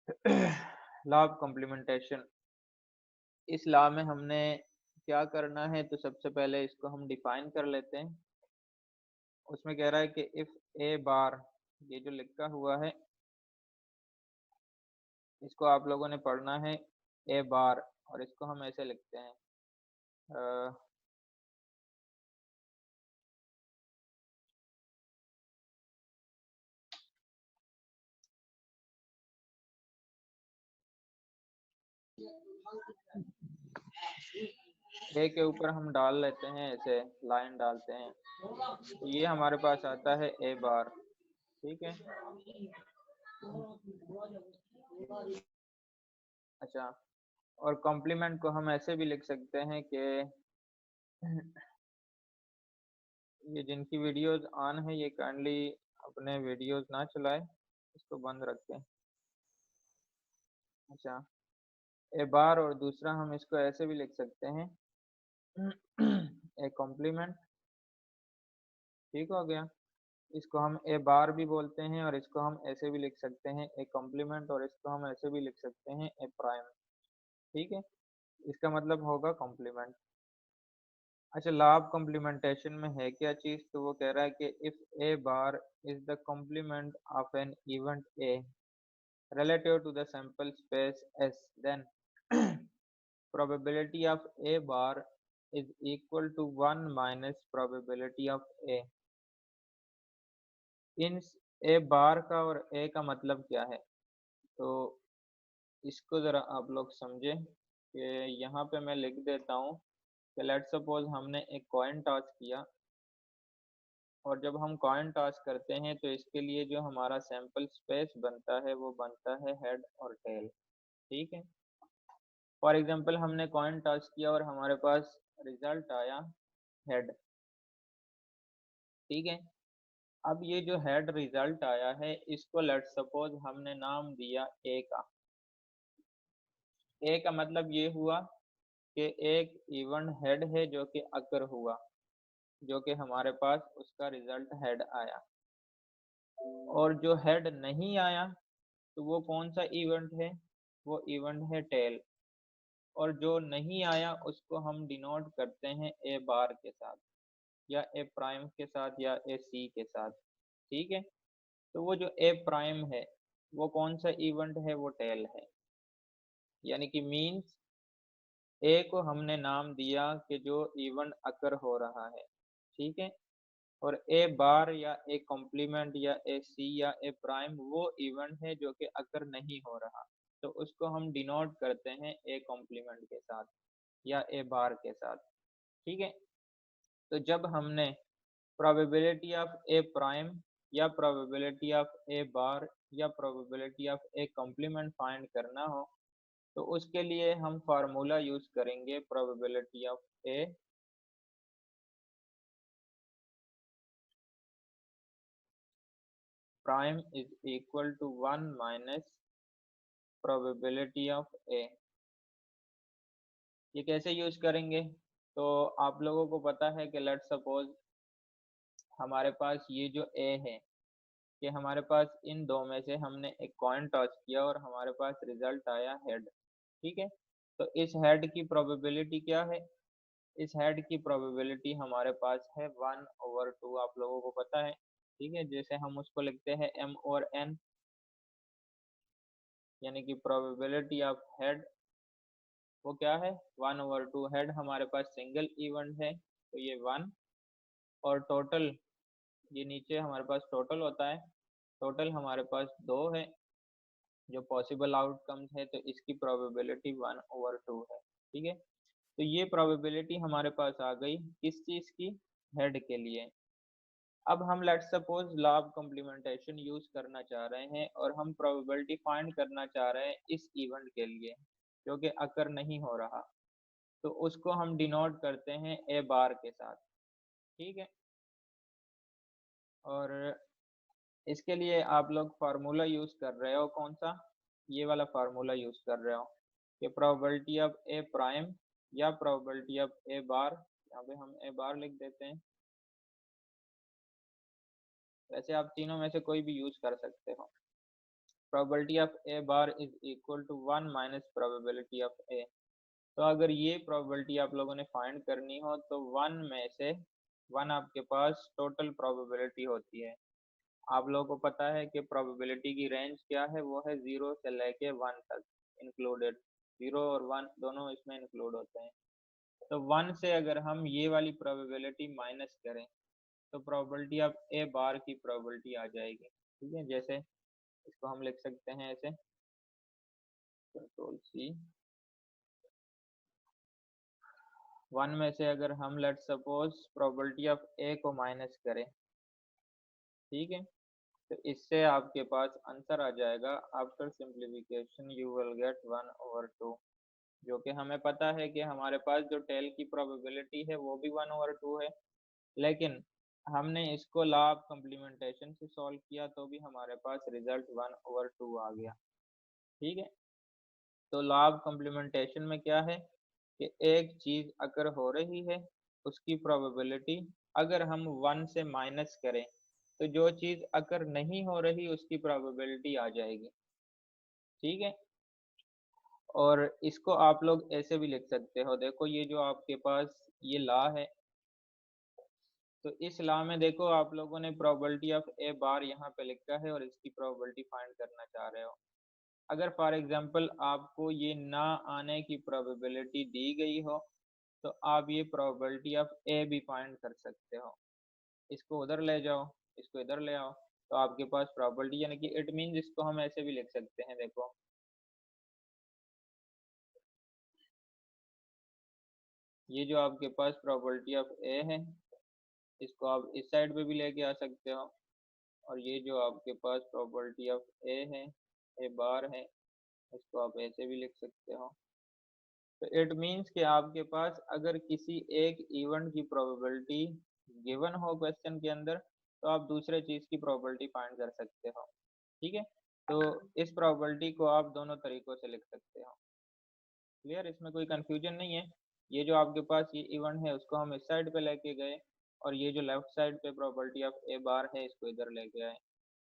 Law of complementation. इस law में हमने क्या करना है, तो सबसे पहले इसको हम डिफाइन कर लेते हैं। उसमें कह रहा है कि इफ ए बार, ये जो लिखा हुआ है इसको आप लोगों ने पढ़ना है ए बार, और इसको हम ऐसे लिखते हैं ए के ऊपर हम डाल लेते हैं, ऐसे लाइन डालते हैं, तो ये हमारे पास आता है ए बार। ठीक है। अच्छा, और कॉम्प्लीमेंट को हम ऐसे भी लिख सकते हैं कि ये जिनकी वीडियोस ऑन है ये काइंडली अपने वीडियोस ना चलाए, इसको बंद रखें। अच्छा, ए बार, और दूसरा हम इसको ऐसे भी लिख सकते हैं ए कॉम्प्लीमेंट। ठीक हो गया। इसको हम ए बार भी बोलते हैं, और इसको हम ऐसे भी लिख सकते हैं ए कॉम्प्लीमेंट, और इसको हम ऐसे भी लिख सकते हैं ए प्राइम। ठीक है, इसका मतलब होगा कॉम्प्लीमेंट। अच्छा, लॉ ऑफ कॉम्प्लीमेंटेशन में है क्या चीज, तो वो कह रहा है कि if A bar is the complement of an event A relative to the sample space S, then probability of A bar is equal to 1 minus probability of A। In A बार का और A का मतलब क्या है, तो इसको जरा आप लोग समझें कि यहाँ पे मैं लिख देता हूँ कि लेट्स सपोज हमने एक कॉइन टॉस किया, और जब हम कॉइन टॉस करते हैं तो इसके लिए जो हमारा सैंपल स्पेस बनता है वो बनता है हेड और टेल। ठीक है। फॉर एग्जांपल हमने कॉइन टॉस किया और हमारे पास रिजल्ट आया हेड। ठीक है। अब ये जो हेड रिजल्ट आया है इसको लेट्स सपोज हमने नाम दिया ए का। ए का मतलब ये हुआ कि एक इवेंट हेड है जो कि अकर हुआ, जो कि हमारे पास उसका रिजल्ट हेड आया। और जो हेड नहीं आया तो वो कौन सा इवेंट है, वो इवेंट है टेल। और जो नहीं आया उसको हम डिनोट करते हैं ए बार के साथ, या ए प्राइम के साथ, या ए सी के साथ। ठीक है। तो वो जो ए प्राइम है वो कौन सा इवेंट है, वो टेल है। यानी कि मीन्स ए को हमने नाम दिया कि जो इवेंट अकर हो रहा है। ठीक है। और ए बार या ए कॉम्प्लीमेंट या ए सी या ए प्राइम वो इवेंट है जो कि अकर नहीं हो रहा, तो उसको हम डिनोट करते हैं ए कॉम्प्लीमेंट के साथ या ए बार के साथ। ठीक है। तो जब हमने प्रोबेबिलिटी ऑफ ए प्राइम या प्रोबेबिलिटी ऑफ ए बार या probability of A complement find करना हो, तो उसके लिए हम फार्मूला यूज करेंगे probability of A prime is equal to 1 minus probability of A. ये कैसे यूज करेंगे, तो आप लोगों को पता है कि लेट्स सपोज हमारे पास ये जो ए है, कि हमारे पास इन दो में से हमने एक कॉइन टॉस किया और हमारे पास रिजल्ट आया हेड। ठीक है। तो इस हेड की प्रोबेबिलिटी क्या है, इस हेड की प्रोबेबिलिटी हमारे पास है 1/2, आप लोगों को पता है। ठीक है, जैसे हम उसको लिखते हैं m/n, यानी कि प्रोबेबिलिटी ऑफ हेड वो क्या है 1/2। हेड हमारे पास सिंगल इवेंट है तो ये 1, और टोटल ये नीचे हमारे पास टोटल होता है, टोटल हमारे पास 2 है जो पॉसिबल आउटकम्स है, तो इसकी प्रोबेबिलिटी 1/2 है। ठीक है। तो ये प्रोबेबिलिटी हमारे पास आ गई किस चीज की, हेड के लिए। अब हम let's suppose law of complementation use करना चाह रहे हैं और हम प्रोबेबिलिटी फाइंड करना चाह रहे हैं इस इवेंट के लिए जो कि अकर नहीं हो रहा, तो उसको हम डिनोट करते हैं ए बार के साथ। ठीक है। और इसके लिए आप लोग फार्मूला यूज कर रहे हो कौन सा, ये वाला फार्मूला यूज कर रहे हो कि प्रोबेबिलिटी ऑफ ए प्राइम या प्रोबेबिलिटी ऑफ ए बार, यहाँ पे हम ए बार लिख देते हैं। वैसे आप तीनों में से कोई भी यूज कर सकते हो। Probability of A bar is equal to 1 minus probability of A. तो अगर ये प्रोबेबिलिटी आप लोगों ने फाइंड करनी हो तो 1 में से 1 आपके पास टोटल प्रोबेबिलिटी होती है। आप लोगों को पता है कि प्रोबेबिलिटी की रेंज क्या है, वो है 0 से लेके 1 तक इंक्लूडेड, 0 और 1 दोनों इसमें इंक्लूड होते हैं। तो 1 से अगर हम ये वाली प्रोबेबिलिटी माइनस करें तो प्रोबेबिलिटी ऑफ ए बार की प्रोबेबिलिटी आ जाएगी। ठीक है, जैसे इसको हम लिख सकते हैं ऐसे, कंट्रोल सी, 1 में से अगर हम लेट सपोज प्रोबेबिलिटी ऑफ ए को माइनस करें, ठीक है, तो इससे आपके पास आंसर आ जाएगा after simplification you will get 1/2, जो कि हमें पता है कि हमारे पास जो टेल की प्रोबेबिलिटी है वो भी 1/2 है, लेकिन हमने इसको लॉ ऑफ कम्प्लीमेंटेशन से सॉल्व किया तो भी हमारे पास रिजल्ट 1/2 आ गया। ठीक है, तो लॉ ऑफ कम्प्लीमेंटेशन में क्या है कि एक चीज अगर हो रही है उसकी प्रोबेबिलिटी अगर हम 1 से माइनस करें तो जो चीज अगर नहीं हो रही उसकी प्रोबेबिलिटी आ जाएगी। ठीक है, और इसको आप लोग ऐसे भी लिख सकते हो, देखो ये जो आपके पास ये लॉ है, तो इस लॉ में देखो आप लोगों ने प्रोबेबिलिटी ऑफ ए बार यहाँ पे लिखा है और इसकी प्रोबेबिलिटी फाइंड करना चाह रहे हो। अगर फॉर एग्जांपल आपको ये ना आने की प्रोबेबिलिटी दी गई हो तो आप ये प्रोबेबिलिटी ऑफ ए भी फाइंड कर सकते हो। इसको उधर ले जाओ, इसको इधर ले आओ, तो आपके पास प्रोबेबिलिटी, यानी कि इट मीन्स इसको हम ऐसे भी लिख सकते हैं, देखो ये जो आपके पास प्रोबेबिलिटी ऑफ ए है इसको आप इस साइड पे भी लेके आ सकते हो, और ये जो आपके पास प्रोबेबिलिटी ऑफ ए है, ए बार है, इसको आप ऐसे भी लिख सकते हो। तो इट मीन्स कि आपके पास अगर किसी एक इवेंट की प्रोबेबिलिटी गिवन हो क्वेश्चन के अंदर तो आप दूसरे चीज की प्रोबेबिलिटी फाइंड कर सकते हो। ठीक है, तो इस प्रोबेबिलिटी को आप दोनों तरीकों से लिख सकते हो। क्लियर, इसमें कोई कंफ्यूजन नहीं है। ये जो आपके पास ये इवेंट है उसको हम इस साइड पे लेके गए और ये जो लेफ्ट साइड पे प्रोबेबिलिटी ऑफ ए बार है इसको इधर लेके आए।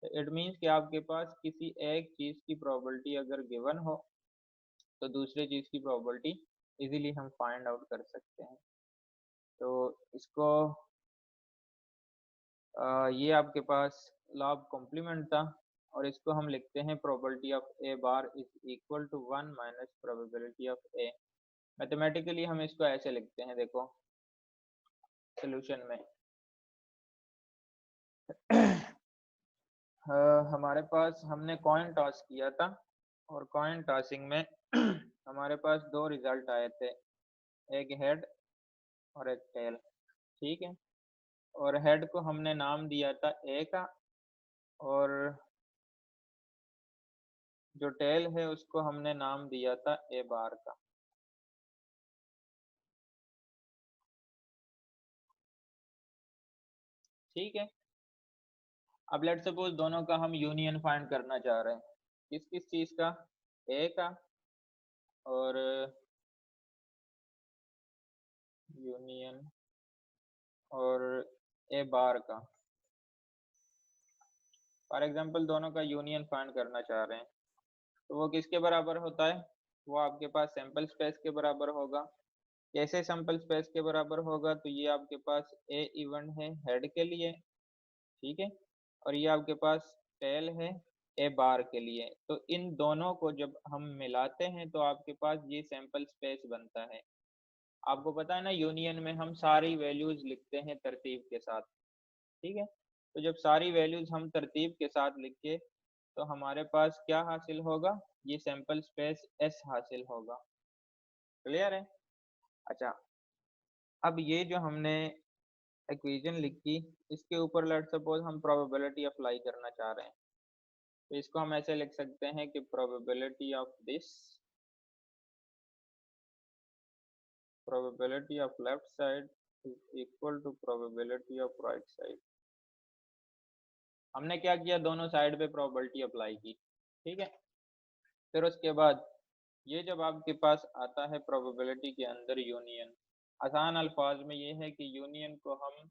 तो इट मीन्स कि आपके पास किसी एक चीज की प्रोबेबिलिटी अगर गिवन हो तो दूसरे चीज की प्रोबेबिलिटी इजीली हम फाइंड आउट कर सकते हैं। तो इसको ये आपके पास लॉ ऑफ कॉम्प्लीमेंट था, और इसको हम लिखते हैं probability of A bar is equal to 1 minus probability of A. Mathematically हम इसको ऐसे लिखते हैं, देखो सोल्यूशन में हमारे पास हमने कॉइन टॉस किया था और कॉइन टॉसिंग में हमारे पास दो रिजल्ट आए थे, एक हेड और एक टेल। ठीक है, और हेड को हमने नाम दिया था ए का, और जो टेल है उसको हमने नाम दिया था ए बार का। ठीक है, अब लेट सपोज दोनों का हम यूनियन फाइंड करना चाह रहे हैं, किस किस चीज का, ए का और यूनियन और ए बार का। फॉर एग्जांपल दोनों का यूनियन फाइंड करना चाह रहे हैं तो वो किसके बराबर होता है, वो आपके पास सैंपल स्पेस के बराबर होगा। कैसे सैंपल स्पेस के बराबर होगा, तो ये आपके पास ए इवेंट है हेड के लिए, ठीक है, और ये आपके पास टेल है ए बार के लिए। तो इन दोनों को जब हम मिलाते हैं तो आपके पास ये सैंपल स्पेस बनता है। आपको पता है ना, यूनियन में हम सारी वैल्यूज लिखते हैं तरतीब के साथ। ठीक है, तो जब सारी वैल्यूज हम तरतीब के साथ लिखे तो हमारे पास क्या हासिल होगा, ये सैंपल स्पेस एस हासिल होगा। क्लियर है? अच्छा, अब ये जो हमने इक्वेशन लिखी इसके ऊपर लेट सपोज हम प्रोबेबिलिटी अप्लाई करना चाह रहे हैं, तो इसको हम ऐसे लिख सकते हैं कि probability of this, probability of left side is equal to probability of right side. हमने क्या किया, दोनों साइड पे प्रोबेबिलिटी अप्लाई की। ठीक है, फिर उसके बाद ये जब आपके पास आता है प्रोबेबिलिटी के अंदर यूनियन, आसान अल्फाज में ये है कि यूनियन को हम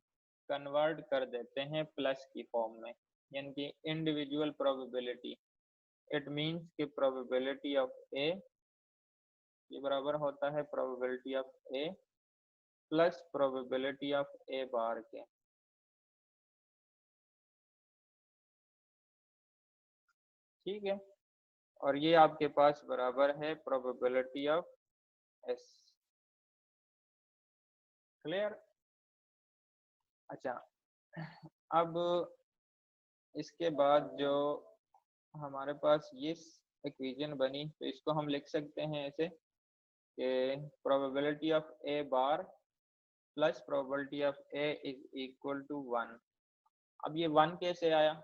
कन्वर्ट कर देते हैं प्लस की फॉर्म में, यानी कि इंडिविजुअल प्रोबेबिलिटी। इट मीन्स कि प्रोबेबिलिटी ऑफ ए ये बराबर होता है probability of A plus probability of A bar के। ठीक है, और ये आपके पास बराबर है प्रोबेबिलिटी ऑफ एस। क्लियर? अच्छा, अब इसके बाद जो हमारे पास ये इक्वेशन बनी तो इसको हम लिख सकते हैं ऐसे कि probability of A bar plus probability of A is equal to 1। अब ये 1 कैसे आया?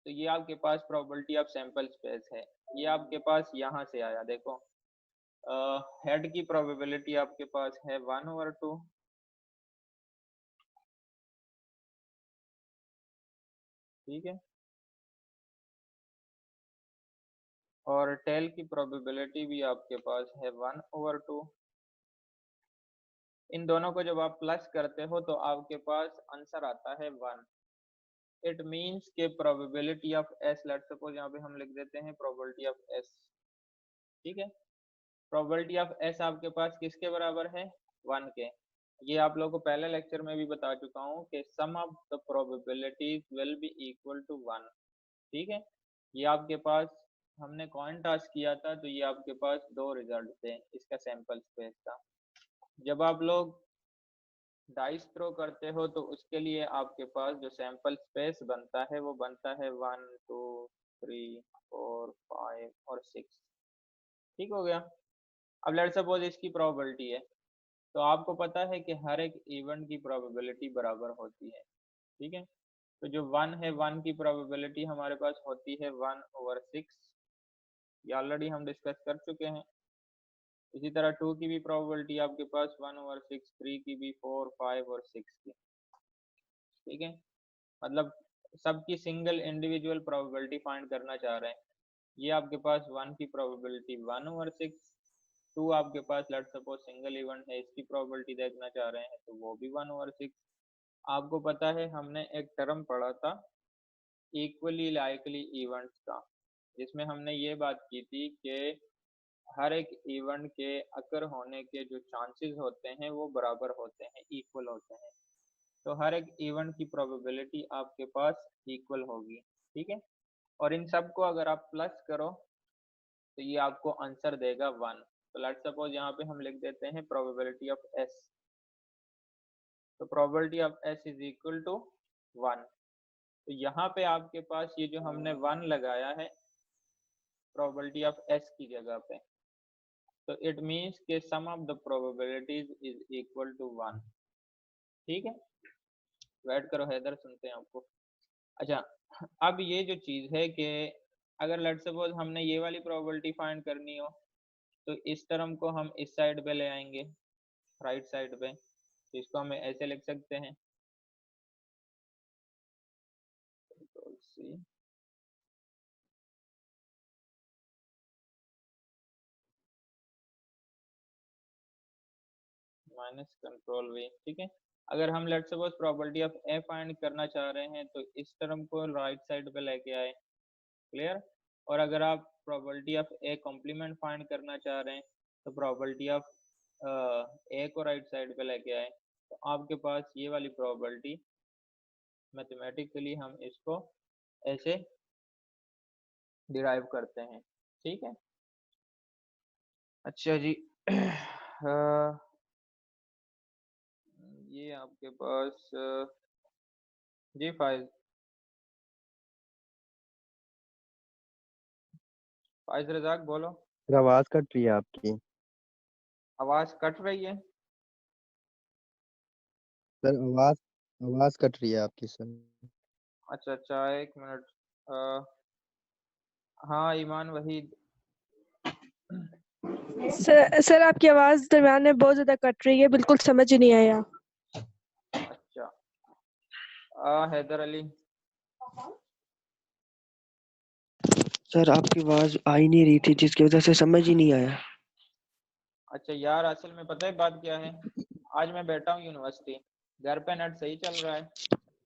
तो ये आपके पास प्रोबेबिलिटी ऑफ सैंपल स्पेस है, ये आपके पास यहाँ से आया। देखो हेड की प्रोबेबिलिटी आपके पास है 1/2, ठीक है, और टेल की प्रोबेबिलिटी भी आपके पास है 1/2। इन दोनों को जब आप प्लस करते हो तो आपके पास आंसर आता है 1। इट मीन्स के probability of S, let's suppose यहाँ पे हम लिख देते हैं प्रोबेबिलिटी ऑफ एस। ठीक है, प्रोबेबिलिटी ऑफ एस आपके पास किसके बराबर है? 1 के। ये आप लोगों को पहले लेक्चर में भी बता चुका हूँ कि sum of the probabilities will be equal to 1। ठीक है, ये आपके पास हमने कॉइन टॉस किया था तो ये आपके पास 2 रिजल्ट थे इसका सैंपल स्पेस का। जब आप लोग डाइस थ्रो करते हो तो उसके लिए आपके पास जो सैंपल स्पेस बनता है वो बनता है 1 2 3 4 5 और 6। ठीक हो गया। अब लेट्स सपोज इसकी प्रोबेबिलिटी है, तो आपको पता है कि हर एक इवेंट की प्रोबेबिलिटी बराबर होती है। ठीक है, तो जो 1 है 1 की प्रोबेबिलिटी हमारे पास होती है 1/6, ये ऑलरेडी हम डिस्कस कर चुके हैं। इसी तरह 2 की भी प्रोबेबिलिटी आपके पास 1/6, 3 की भी, 4 5 और 6 की। ठीक है, मतलब सबकी सिंगल इंडिविजुअल प्रोबेबिलिटी फाइंड करना चाह रहे हैं। ये आपके पास 1 की प्रोबेबिलिटी 1/6, 2 आपके पास लेट्स सपोज सिंगल इवेंट है इसकी प्रोबेबिलिटी देखना चाह रहे हैं तो वो भी 1/6। आपको पता है हमने एक टर्म पढ़ा था इक्वली लाइकली इवेंट्स का, जिसमें हमने ये बात की थी कि हर एक इवेंट के अकर होने के जो चांसेस होते हैं वो बराबर होते हैं, इक्वल होते हैं। तो हर एक इवेंट की प्रोबेबिलिटी आपके पास इक्वल होगी। ठीक है, और इन सब को अगर आप प्लस करो तो ये आपको आंसर देगा 1। तो लेट्स सपोज यहाँ पे हम लिख देते हैं प्रोबेबिलिटी ऑफ एस, तो probability of S is equal to 1। तो यहाँ पे आपके पास ये जो हमने 1 लगाया है प्रोबेबिलिटी ऑफ एस की जगह पे, तो इट मीन्स के sum of the probabilities is equal to 1। ठीक है, वेट करो हैदर, सुनते हैं आपको। अच्छा, अब ये जो चीज है कि अगर लेट्स सपोज हमने ये वाली प्रोबेबिलिटी फाइंड करनी हो तो इस टर्म को हम इस साइड पे ले आएंगे, राइट साइड पे, तो इसको हम ऐसे लिख सकते हैं माइनस कंट्रोल वी। ठीक है, अगर हम let's suppose probability of A find करना चाह रहे हैं तो इस टर्म को राइट साइड पे लेके आए। क्लियर? और अगर आप probability of A complement find करना चाह रहे हैं तो प्रोबेबिलिटी ऑफ ए को राइट साइड पे लेके आए, तो आपके पास ये वाली प्रोबेबिलिटी मैथमेटिकली हम इसको ऐसे डिराइव करते हैं। ठीक है, अच्छा जी। ये आपके पास जी फाइज रजाक बोलो। सर आवाज कट रही है आपकी। आवाज कट रही है? सर आवाज आवाज कट रही है आपकी सर। अच्छा अच्छा, एक मिनट। हाँ ईमान वहीद। सर आपकी आवाज दरम्यान में बहुत ज्यादा कट रही है, बिल्कुल समझ ही नहीं आया। अच्छा, हैदर अली। सर आपकी आवाज आ ही नहीं रही थी जिसकी वजह से समझ ही नहीं आया। अच्छा यार, असल में पता है बात क्या है, आज मैं बैठा हूँ यूनिवर्सिटी, घर पे नेट सही चल रहा है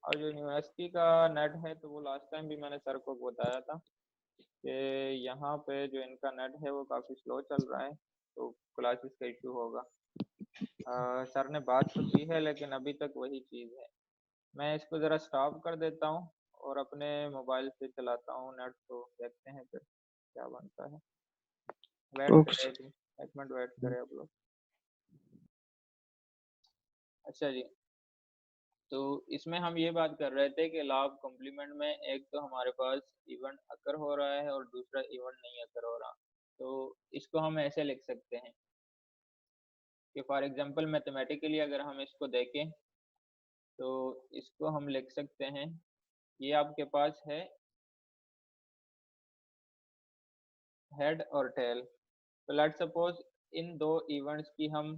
और जो यूनिवर्सिटी का नेट है तो वो लास्ट टाइम भी मैंने सर को बताया था कि यहाँ पे जो इनका नेट है वो काफ़ी स्लो चल रहा है, तो क्लासेस का इशू होगा। सर ने बात तो की है लेकिन अभी तक वही चीज़ है। मैं इसको ज़रा स्टॉप कर देता हूँ और अपने मोबाइल से चलाता हूँ नेट, तो देखते हैं फिर क्या बनता है। वेट ओके करें सर। अभी, 1 मिनट वेट करें आप लोग। अच्छा जी, तो इसमें हम ये बात कर रहे थे कि लॉ ऑफ कॉम्प्लीमेंट में एक तो हमारे पास इवेंट अकर हो रहा है और दूसरा इवेंट नहीं अकर हो रहा। तो इसको हम ऐसे लिख सकते हैं कि फॉर एग्जांपल मैथमेटिकली अगर हम इसको देखें तो इसको हम लिख सकते हैं, ये आपके पास है हेड और टेल। तो लेट्स सपोज इन दो इवेंट्स की हम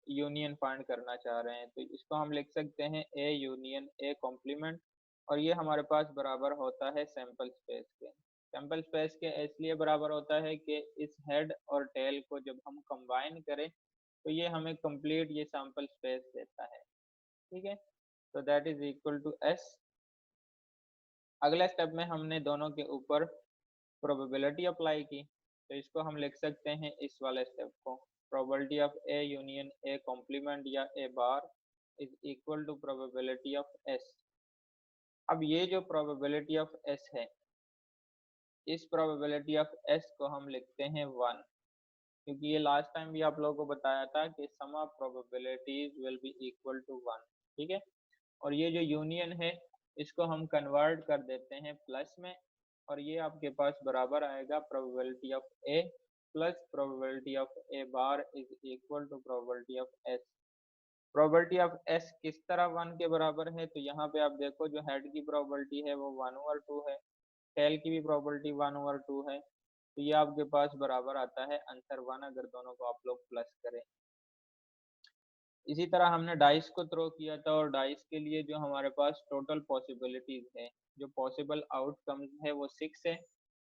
यूनियन फाइंड करना चाह रहे हैं, तो इसको हम लिख सकते हैं ए यूनियन ए कॉम्प्लीमेंट, और ये हमारे पास बराबर होता है सैंपल स्पेस के। सैंपल स्पेस के इसलिए बराबर होता है कि इस हेड और टेल को जब हम कंबाइन करें तो ये हमें कंप्लीट ये सैंपल स्पेस देता है। ठीक है, तो that is equal to S. अगले स्टेप में हमने दोनों के ऊपर प्रोबेबिलिटी अप्लाई की, तो इसको हम लिख सकते हैं इस वाले स्टेप को, probability of A union A complement या A bar is equal to probability of S. अब ये जो प्रोबेबिलिटी ऑफ एस है, इस प्रोबेबिलिटी ऑफ एस को हम लिखते हैं 1, क्योंकि ये लास्ट टाइम भी आप लोगों को बताया था कि sum of probabilities will be equal to 1। ठीक है, और ये जो यूनियन है इसको हम कन्वर्ट कर देते हैं प्लस में, और ये आपके पास बराबर आएगा probability of A plus probability of A bar is equal to probability of S. Probability of S किस तरह 1 के बराबर है, तो यहाँ पे आप देखो जो हेड की प्रोबेबिलिटी है वो 1/2 है, टेल की भी प्रोबेबिलिटी 1/2 है, तो ये आपके पास बराबर आता है आंसर 1 अगर दोनों को आप लोग प्लस करें। इसी तरह हमने डाइस को थ्रो किया था, और डाइस के लिए जो हमारे पास टोटल पॉसिबिलिटीज है, जो पॉसिबल आउटकम्स है वो 6 है,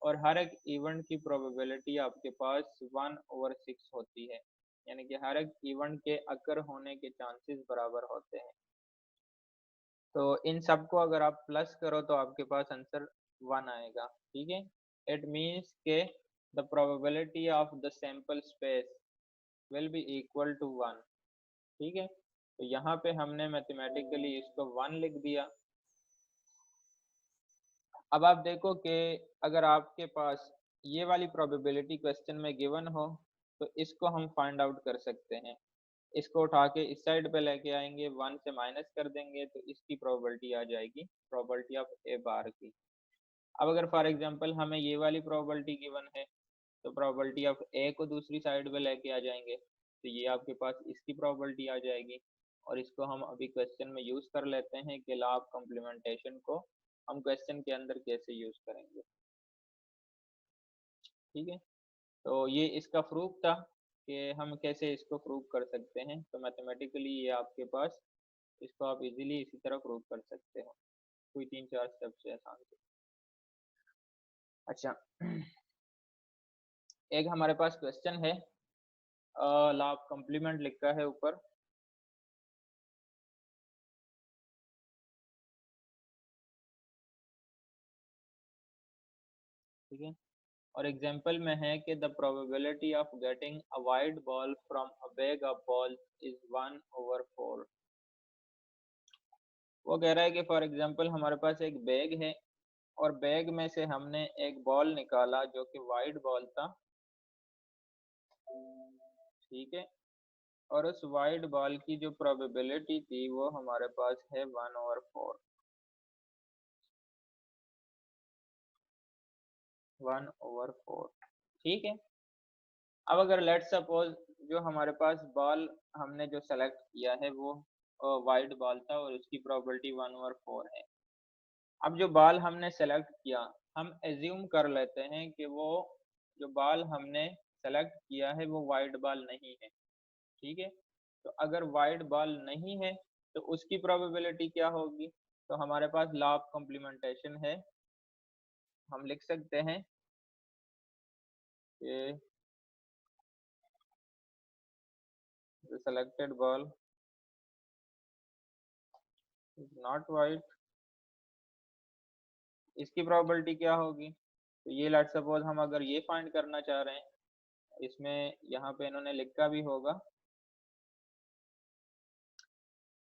और हर एक इवेंट की प्रोबेबिलिटी आपके पास 1/6 होती है, यानी कि हर एक इवेंट के अकर होने के चांसेस बराबर होते हैं। तो इन सबको अगर आप प्लस करो तो आपके पास आंसर 1 आएगा। ठीक है, इट मीन्स के the probability of the sample space will be equal to 1। ठीक है, तो यहाँ पे हमने मैथमेटिकली इसको 1 लिख दिया। अब आप देखो कि अगर आपके पास ये वाली प्रोबेबिलिटी क्वेश्चन में गिवन हो तो इसको हम फाइंड आउट कर सकते हैं। इसको उठा के इस साइड पे लेके आएंगे, 1 से माइनस कर देंगे तो इसकी प्रोबेबिलिटी आ जाएगी प्रोबेबिलिटी ऑफ ए बार की। अब अगर फॉर एग्जांपल हमें ये वाली प्रोबेबिलिटी गिवन है तो प्रोबेबिलिटी ऑफ ए को दूसरी साइड पे लेके आ जाएंगे, तो ये आपके पास इसकी प्रोबेबिलिटी आ जाएगी। और इसको हम अभी क्वेश्चन में यूज कर लेते हैं कि लॉ ऑफ कॉम्प्लीमेंटेशन को हम क्वेश्चन के अंदर कैसे यूज करेंगे। ठीक है, तो ये इसका प्रूफ था कि हम कैसे इसको प्रूव कर सकते हैं। तो मैथमेटिकली ये आपके पास, इसको आप इजीली इसी तरह प्रूव कर सकते हो, कोई 3-4 स्टेप से आसान से। अच्छा, एक हमारे पास क्वेश्चन है, लॉ ऑफ कॉम्प्लीमेंट लिखा है ऊपर। ठीक है, और एग्जांपल में है कि the probability of getting a wide ball from a bag of ball is 1/4। वो कह रहा है कि फॉर एग्जांपल हमारे पास एक बैग है और बैग में से हमने एक बॉल निकाला जो कि वाइड बॉल था। ठीक है, और उस वाइड बॉल की जो प्रोबेबिलिटी थी वो हमारे पास है 1/4। 1/4। ठीक है, अब अगर लेट सपोज जो हमारे पास बॉल हमने जो सेलेक्ट किया है वो वाइड बॉल था और उसकी प्रोबेबिलिटी 1/4 है। अब जो बॉल हमने सेलेक्ट किया, हम एज्यूम कर लेते हैं कि वो जो बॉल हमने सेलेक्ट किया है वो वाइड बॉल नहीं है। ठीक है, तो अगर वाइड बॉल नहीं है तो उसकी प्रोबेबिलिटी क्या होगी, तो हमारे पास लॉ ऑफ कॉम्प्लीमेंटेशन है, हम लिख सकते हैं कि the selected ball is not white, इसकी प्रोबेबिलिटी क्या होगी, तो ये लेट्स सपोज हम अगर ये फाइंड करना चाह रहे हैं, इसमें यहाँ पे इन्होंने लिखा भी होगा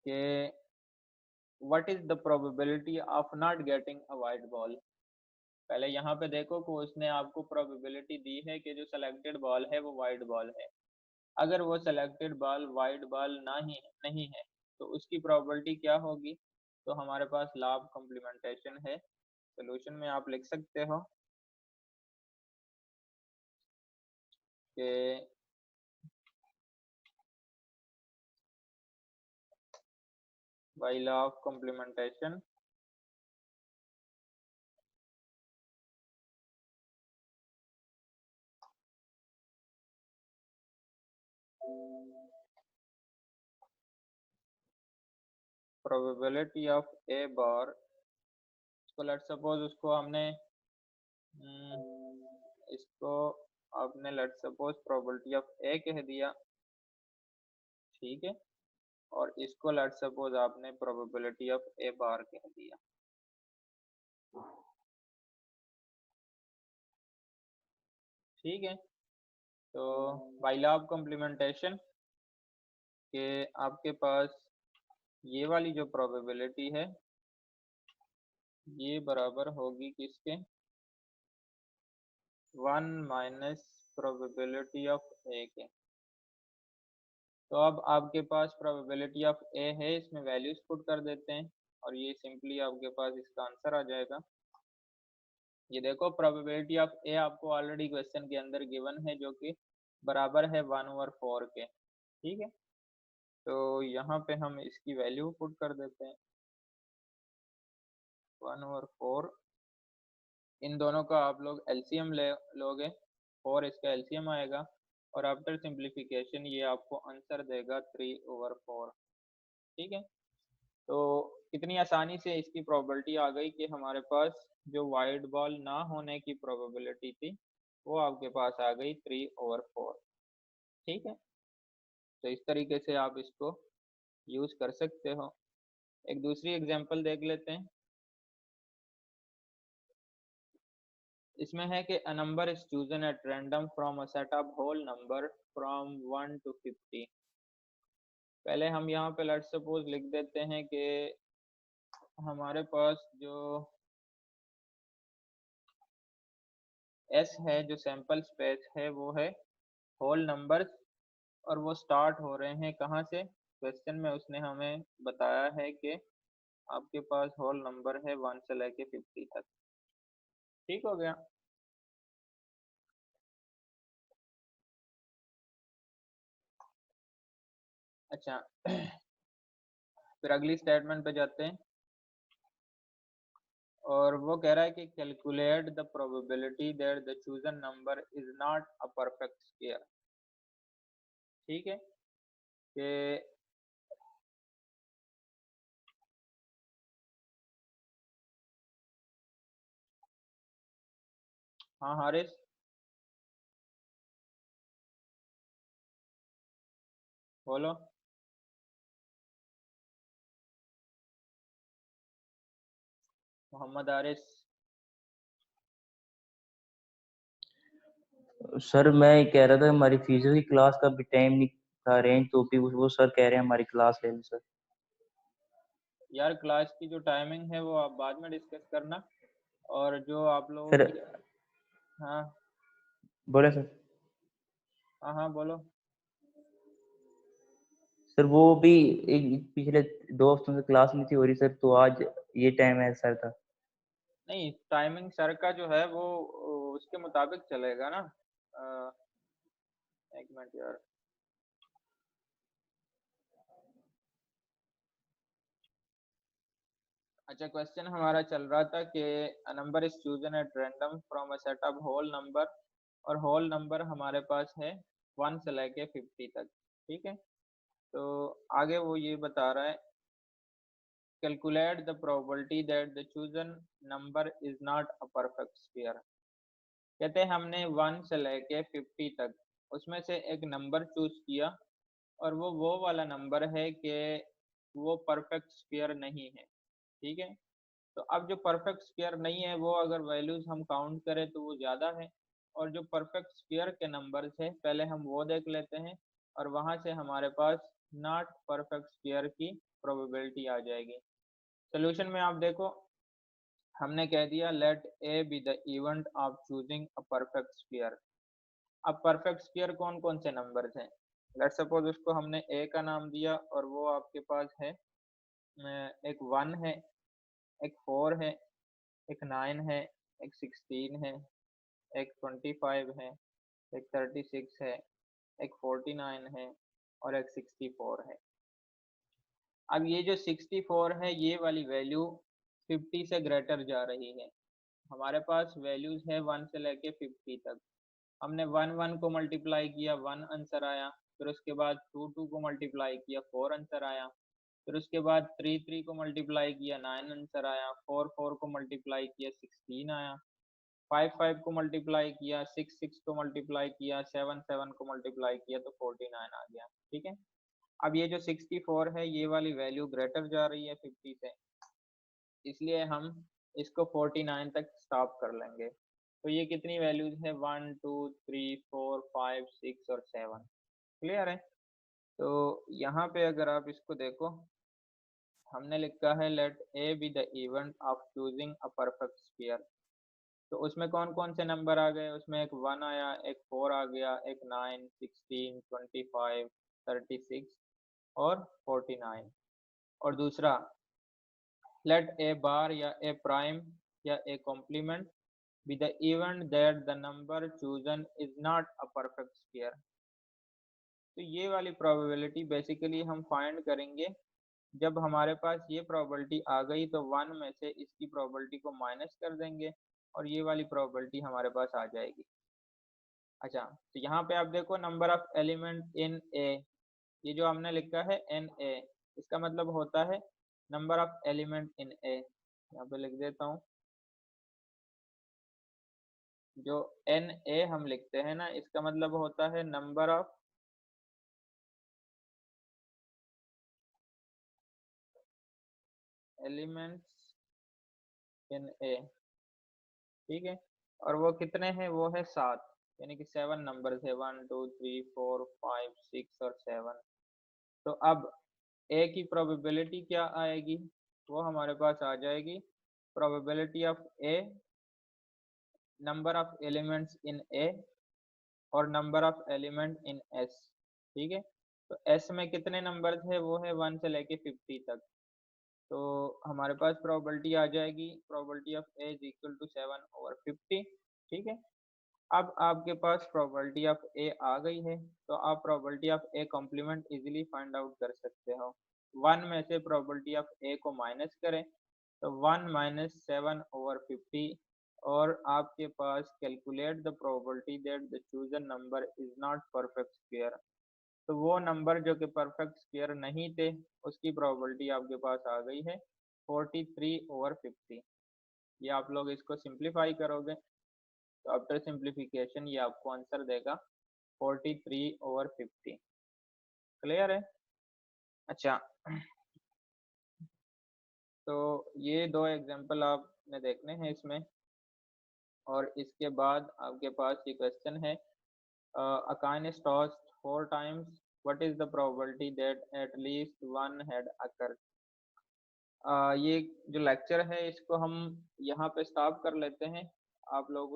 कि what is the probability of not getting a white ball. पहले यहाँ पे देखो कि उसने आपको प्रोबेबिलिटी दी है कि जो सेलेक्टेड बॉल है वो वाइट बॉल है। अगर वो सेलेक्टेड बॉल वाइट बॉल नहीं है तो उसकी प्रोबेबिलिटी क्या होगी। तो हमारे पास लॉ ऑफ कॉम्प्लीमेंटेशन है, सोल्यूशन में आप लिख सकते हो कि by law of complementation probability of A bar, इसको लेट्स सपोज उसको हमने इसको आपने let's suppose probability of A कह दिया, ठीक है, और इसको लेट्स सपोज आपने प्रोबेबिलिटी ऑफ ए बार कह दिया। ठीक है, तो बाय लॉ ऑफ कॉम्प्लीमेंटेशन के आपके पास ये वाली जो प्रोबेबिलिटी है ये बराबर होगी किसके, 1 माइनस प्रोबेबिलिटी ऑफ ए के। तो अब आपके पास प्रोबेबिलिटी ऑफ ए है, इसमें वैल्यूज पुट कर देते हैं और ये सिंपली आपके पास इसका आंसर आ जाएगा। ये देखो प्रोबेबिलिटी ऑफ ए आपको ऑलरेडी क्वेश्चन के अंदर गिवन है जो कि बराबर है 1/4 के। ठीक है, तो यहाँ पे हम इसकी वैल्यू पुट कर देते हैं 1/4। इन दोनों का आप लोग एलसीएम लोगे, 4 इसका एलसीएम आएगा और आफ्टर सिंप्लीफिकेशन ये आपको आंसर देगा 3/4। ठीक है, तो कितनी आसानी से इसकी प्रोबेबिलिटी आ गई कि हमारे पास जो वाइट बॉल ना होने की प्रोबेबिलिटी थी वो आपके पास आ गई 3/4। ठीक है, तो इस तरीके से आप इसको यूज कर सकते हो। एक दूसरी एग्जांपल देख लेते हैं। इसमें है कि a number is chosen at random from a set of whole number from 1 to 50। पहले हम यहाँ पे लेट्स सपोज लिख देते हैं कि हमारे पास जो S है, जो सैंपल स्पेस है वो है होल नंबर्स और वो स्टार्ट हो रहे हैं कहाँ से। क्वेश्चन में उसने हमें बताया है कि आपके पास होल नंबर है 1 से लेके 50 तक। ठीक हो गया। अच्छा फिर अगली स्टेटमेंट पे जाते हैं और वो कह रहा है कि calculate the probability that the chosen number is not a perfect square. ठीक है, कि हाँ हारिस, बोलो। मोहम्मद हारिस। सर मैं कह रहा था हमारी फिजिक्स की क्लास का भी टाइम नहीं था अरेंज, तो भी वो सर कह रहे हैं हमारी क्लास ले लें सर। यार क्लास की जो टाइमिंग है वो आप बाद में डिस्कस करना, और जो आप लोगों सर की हाँ बोले सर। हाँ हाँ बोलो। सर वो भी एक पिछले 2 हफ्तों से क्लास नहीं थी हो रही सर, तो आज ये टाइम है सर था। नहीं, टाइमिंग सर का जो है वो उसके मुताबिक चलेगा ना। एक मिनट यार, अच्छा क्वेश्चन हमारा चल रहा था कि a number is chosen at random from a set of whole number, और होल नंबर हमारे पास है 1 से लेके 50 तक। ठीक है, तो आगे वो ये बता रहा है calculate the probability that the chosen number is not a perfect square. कहते हैं हमने 1 से लेके 50 तक उसमें से एक नंबर चूज किया और वो वाला नंबर है कि वो परफेक्ट स्क्वायर नहीं है। ठीक है, तो अब जो परफेक्ट स्क्वायर नहीं है वो अगर वैल्यूज हम काउंट करें तो वो ज़्यादा है, और जो परफेक्ट स्क्वायर के नंबर्स है पहले हम वो देख लेते हैं, और वहाँ से हमारे पास नॉट परफेक्ट स्क्वायर की प्रोबेबिलिटी आ जाएगी। सोल्यूशन में आप देखो, हमने कह दिया let A be the event of choosing a perfect square. अब परफेक्ट स्क्वायर कौन कौन से नंबर्स हैं? लेट सपोज उसको हमने ए का नाम दिया, और वो आपके पास है एक 1 है, एक 4 है, एक 9 है, एक 16 है, एक 25 है, एक 36 है, एक 49 है, और एक 64 है। अब ये जो 64 है ये वाली वैल्यू 50 से ग्रेटर जा रही है। हमारे पास वैल्यूज है 1 से लेके 50 तक। हमने 1 को मल्टीप्लाई किया 1 आंसर आया, फिर उसके बाद 2 को मल्टीप्लाई किया 4 आंसर आया, फिर उसके बाद 3 को मल्टीप्लाई किया 9 आंसर आया, 4 को मल्टीप्लाई किया 16 आया, 5 को मल्टीप्लाई किया, 6 को मल्टीप्लाई किया, 7 को मल्टीप्लाई किया तो 49 आ गया। ठीक है, अब ये जो 64 है ये वाली वैल्यू ग्रेटर जा रही है 50 से, इसलिए हम इसको 49 तक स्टॉप कर लेंगे। तो ये कितनी वैल्यूज है 1 2 3 4 5 6 और 7। क्लियर है? तो यहाँ पे अगर आप इसको देखो, हमने लिखा है let A be the event of choosing a perfect square. तो उसमें कौन कौन से नंबर आ गए? उसमें एक 1 आया, एक 4 आ गया, एक 9 16 25 36 और 49। और दूसरा लेट ए बार या ए प्राइम या A complement be the event that the number chosen is not a perfect square. तो ये वाली प्रोबेबिलिटी बेसिकली हम फाइंड करेंगे जब हमारे पास ये प्रोबेबिलिटी आ गई, तो 1 में से इसकी प्रोबेबिलिटी को माइनस कर देंगे और ये वाली प्रोबेबिलिटी हमारे पास आ जाएगी। अच्छा, तो यहाँ पे आप देखो नंबर ऑफ एलिमेंट इन ए, ये जो हमने लिखा है एन ए, इसका मतलब होता है नंबर ऑफ एलिमेंट इन ए। यहाँ पे लिख देता हूँ, जो एन ए हम लिखते हैं ना, इसका मतलब होता है नंबर ऑफ एलिमेंट्स इन ए। ठीक है, और वो कितने हैं? वो है 7, यानी कि 7 नंबर है, 1 2 3 4 5 6 और 7। तो अब ए की प्रोबेबिलिटी क्या आएगी? वो हमारे पास आ जाएगी probability of A, number of elements in A और number of element in S. ठीक है, तो एस में कितने नंबर थे? वो है 1 से लेके 50 तक। तो हमारे पास प्रोबेबिलिटी आ जाएगी, probability of A is equal to 7/50। ठीक है, अब आपके पास प्रोबेबिलिटी ऑफ ए आ गई है, तो आप probability of A complement easily find out कर सकते हो। 1 में से प्रोबेबिलिटी ऑफ ए को माइनस करें तो 1 - 7/50, और आपके पास calculate the probability that the chosen number is not perfect square. तो वो नंबर जो कि परफेक्ट स्क्वायर नहीं थे उसकी प्रोबेबिलिटी आपके पास आ गई है 43/50। ये आप लोग इसको सिंप्लीफाई करोगे तो आफ्टर सिंप्लीफिकेशन ये आपको आंसर देगा 43/50। क्लियर है? अच्छा, तो ये 2 एग्जांपल आपने देखने हैं इसमें, और इसके बाद आपके पास ये क्वेश्चन है, a coin is tossed 4 times, what is the probability that at least one head occurs? ये जो लेक्चर है इसको हम यहाँ पे स्टॉप कर लेते हैं। आप लोगों